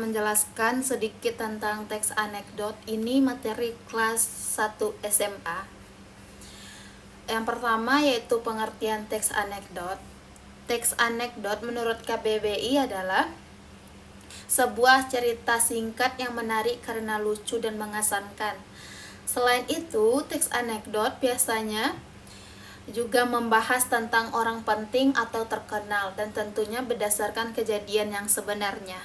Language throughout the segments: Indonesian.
menjelaskan sedikit tentang teks anekdot. Ini materi kelas 1 SMA. Yang pertama yaitu pengertian teks anekdot. Teks anekdot menurut KBBI adalah sebuah cerita singkat yang menarik karena lucu dan mengesankan. Selain itu, teks anekdot biasanya juga membahas tentang orang penting atau terkenal dan tentunya berdasarkan kejadian yang sebenarnya.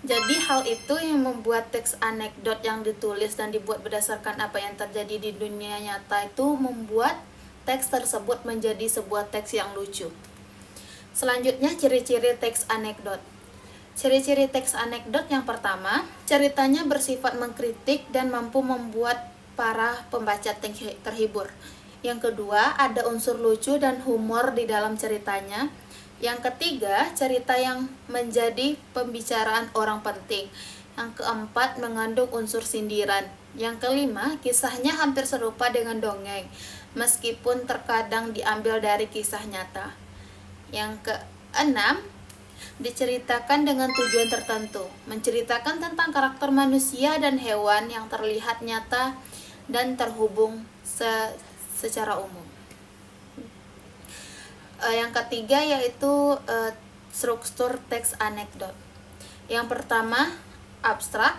Jadi hal itu yang membuat teks anekdot yang ditulis dan dibuat berdasarkan apa yang terjadi di dunia nyata itu membuat teks tersebut menjadi sebuah teks yang lucu. Selanjutnya, ciri-ciri teks anekdot. Ciri-ciri teks anekdot yang pertama, ceritanya bersifat mengkritik dan mampu membuat para pembaca terhibur. Yang kedua, ada unsur lucu dan humor di dalam ceritanya. Yang ketiga, cerita yang menjadi pembicaraan orang penting. Yang keempat, mengandung unsur sindiran. Yang kelima, kisahnya hampir serupa dengan dongeng, meskipun terkadang diambil dari kisah nyata. Yang keenam, diceritakan dengan tujuan tertentu, menceritakan tentang karakter manusia dan hewan yang terlihat nyata dan terhubung secara umum. Yang ketiga yaitu struktur teks anekdot. Yang pertama abstrak,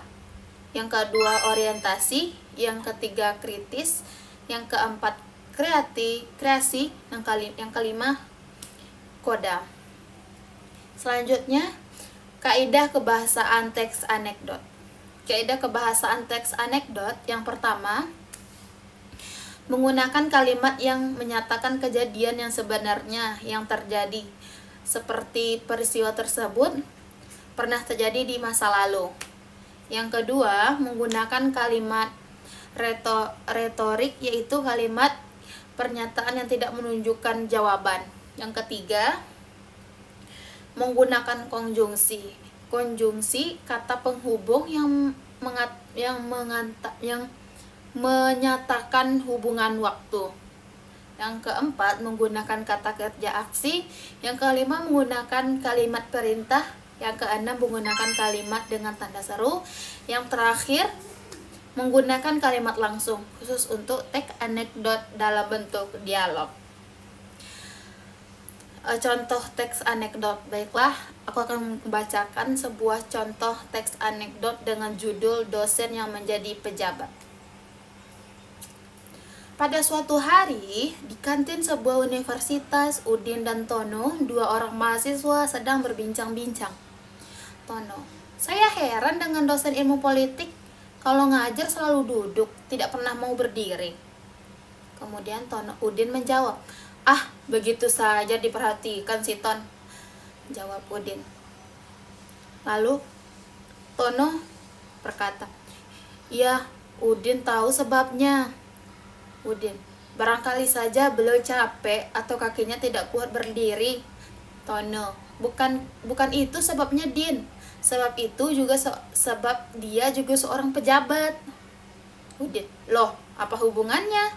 yang kedua orientasi, yang ketiga kritis, yang keempat kreasi, yang kelima koda. Selanjutnya, kaidah kebahasaan teks anekdot. Kaidah kebahasaan teks anekdot yang pertama, menggunakan kalimat yang menyatakan kejadian yang sebenarnya yang terjadi, seperti peristiwa tersebut pernah terjadi di masa lalu. Yang kedua, menggunakan kalimat retorik, yaitu kalimat pernyataan yang tidak menunjukkan jawaban. Yang ketiga, menggunakan konjungsi. Konjungsi kata penghubung yang menyatakan hubungan waktu. Yang keempat, menggunakan kata kerja aksi. Yang kelima, menggunakan kalimat perintah. Yang keenam, menggunakan kalimat dengan tanda seru. Yang terakhir, menggunakan kalimat langsung, khusus untuk teks anekdot dalam bentuk dialog. Contoh teks anekdot. Baiklah, aku akan membacakan sebuah contoh teks anekdot dengan judul Dosen yang Menjadi Pejabat. Pada suatu hari, di kantin sebuah universitas, Udin dan Tono, dua orang mahasiswa, sedang berbincang-bincang. Tono, saya heran dengan dosen ilmu politik. Kalau ngajar selalu duduk, tidak pernah mau berdiri. Kemudian Udin menjawab, begitu saja diperhatikan si Ton, jawab Udin. Lalu Tono berkata, ya, Udin tahu sebabnya. Udin, barangkali saja beliau capek atau kakinya tidak kuat berdiri. Tono, bukan itu sebabnya, Din. Sebab itu juga sebab dia juga seorang pejabat. Udin, loh, apa hubungannya?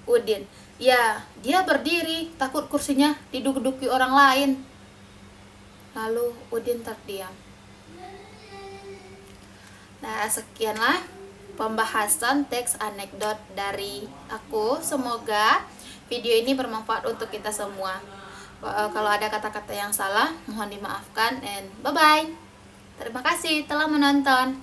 Udin, ya, dia berdiri, takut kursinya diduduki orang lain. Lalu Udin terdiam. Nah, sekianlah pembahasan teks anekdot dari aku. Semoga video ini bermanfaat untuk kita semua. Kalau ada kata-kata yang salah, mohon dimaafkan, and bye-bye. Terima kasih telah menonton.